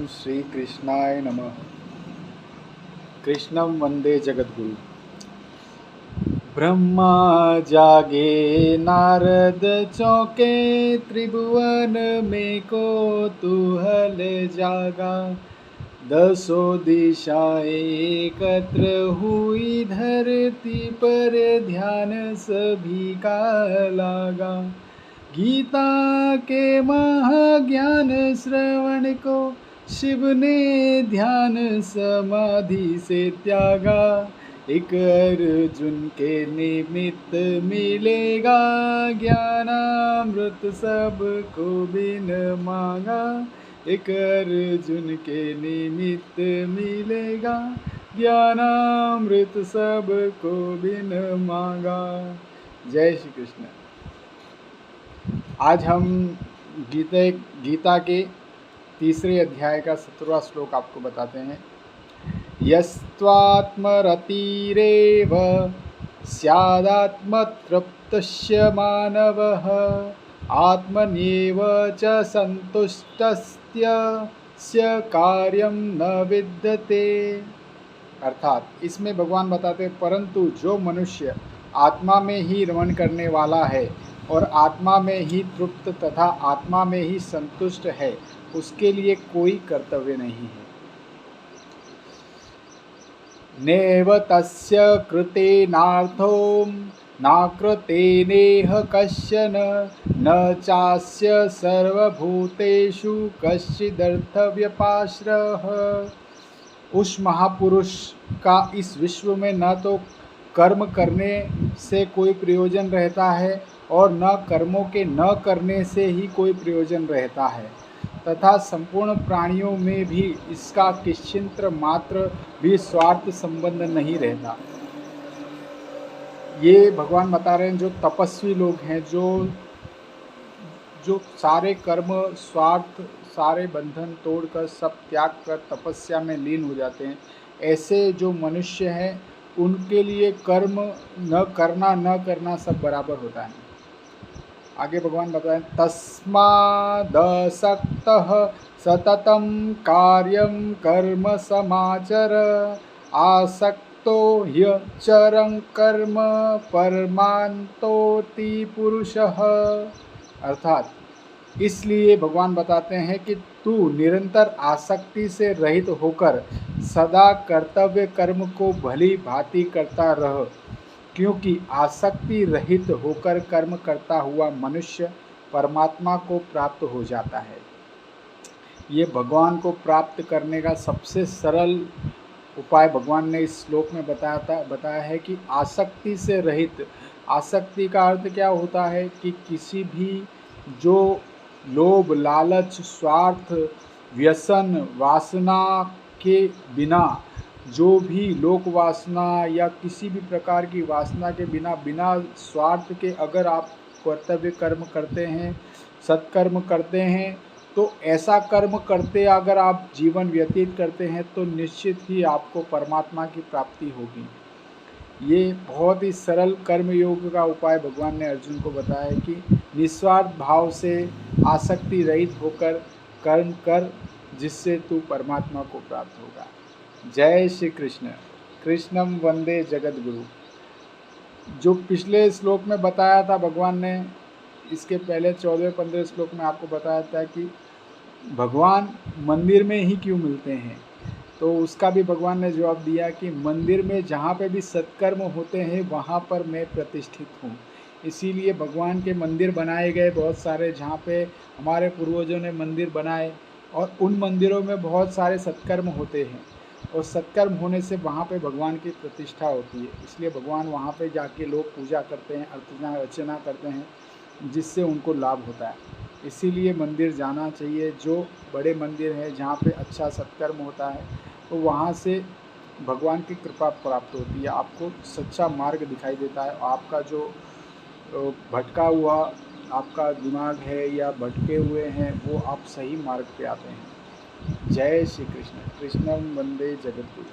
श्री कृष्णाय नमः। कृष्णं वंदे जगद्गुरु। ब्रह्मा जागे नारद चौके, त्रिभुवन में कौतूहल जागा। दसों दिशाएं एकत्र हुई, धरती पर ध्यान सभी का लागा। गीता के महाज्ञान श्रवण को शिव ने ध्यान समाधि से त्यागा। एक अर्जुन के निमित्त मिलेगा, ज्ञानामृत सबको बिन मांगा। एक अर्जुन के निमित्त मिलेगा, ज्ञानामृत सबको बिन मांगा। जय श्री कृष्ण। आज हम गीता के तीसरे अध्याय का 17वां श्लोक आपको बताते हैं। यस्त्वात्मरतिरेव स्यादात्मतृप्तस्य मानवः, आत्मन्येव च संतुष्टस्य कार्यं न विद्यते। अर्थात इसमें भगवान बताते हैं, परंतु जो मनुष्य आत्मा में ही रमण करने वाला है और आत्मा में ही तृप्त तथा आत्मा में ही संतुष्ट है, उसके लिए कोई कर्तव्य नहीं है। नेव तस्य कृतेनार्थो नाकृतेनेह कश्चन, न चास्य सर्वभूतेषु कश्चिदर्थव्यपाश्रयः। उस महापुरुष का इस विश्व में न तो कर्म करने से कोई प्रयोजन रहता है और न कर्मों के न करने से ही कोई प्रयोजन रहता है, तथा संपूर्ण प्राणियों में भी इसका किंचित मात्र भी स्वार्थ संबंध नहीं रहता। ये भगवान बता रहे हैं, जो तपस्वी लोग हैं, जो सारे कर्म स्वार्थ सारे बंधन तोड़कर सब त्याग कर तपस्या में लीन हो जाते हैं, ऐसे जो मनुष्य हैं उनके लिए कर्म न करना सब बराबर होता है। आगे भगवान बताएं, तस्मादसक्तः सततं कार्यं कर्म समाचर, आसक्तो ह्यचरं कर्म परमान्तोति पुरुषः। अर्थात इसलिए भगवान बताते हैं कि तू निरंतर आसक्ति से रहित होकर सदा कर्तव्य कर्म को भली भांति करता रह, क्योंकि आसक्ति रहित होकर कर्म करता हुआ मनुष्य परमात्मा को प्राप्त हो जाता है। ये भगवान को प्राप्त करने का सबसे सरल उपाय भगवान ने इस श्लोक में बताया है कि आसक्ति से रहित। आसक्ति का अर्थ क्या होता है कि किसी भी जो लोभ लालच स्वार्थ व्यसन वासना के बिना, जो भी लोक वासना या किसी भी प्रकार की वासना के बिना स्वार्थ के अगर आप कर्तव्य कर्म करते हैं, सत्कर्म करते हैं, तो ऐसा कर्म करते अगर आप जीवन व्यतीत करते हैं तो निश्चित ही आपको परमात्मा की प्राप्ति होगी। ये बहुत ही सरल कर्म योग का उपाय भगवान ने अर्जुन को बताया है कि निस्वार्थ भाव से आसक्ति रहित होकर कर्म कर, जिससे तू परमात्मा को प्राप्त होगा। जय श्री कृष्ण। कृष्णम वंदे जगद्गुरु। जो पिछले श्लोक में बताया था भगवान ने, इसके पहले 14-15 श्लोक में आपको बताया था कि भगवान मंदिर में ही क्यों मिलते हैं, तो उसका भी भगवान ने जवाब दिया कि मंदिर में जहाँ पे भी सत्कर्म होते हैं वहाँ पर मैं प्रतिष्ठित हूँ। इसीलिए भगवान के मंदिर बनाए गए बहुत सारे, जहाँ पे हमारे पूर्वजों ने मंदिर बनाए, और उन मंदिरों में बहुत सारे सत्कर्म होते हैं, और सत्कर्म होने से वहाँ पे भगवान की प्रतिष्ठा होती है। इसलिए भगवान वहाँ पे जाके लोग पूजा करते हैं, अर्चना करते हैं, जिससे उनको लाभ होता है। इसीलिए मंदिर जाना चाहिए। जो बड़े मंदिर हैं जहाँ पे अच्छा सत्कर्म होता है, तो वहाँ से भगवान की कृपा प्राप्त होती है, आपको सच्चा मार्ग दिखाई देता है। आपका जो भटका हुआ आपका दिमाग है या भटके हुए हैं, वो आप सही मार्ग पे आते हैं। जय श्री कृष्ण। कृष्णं वंदे जगद्गुरु।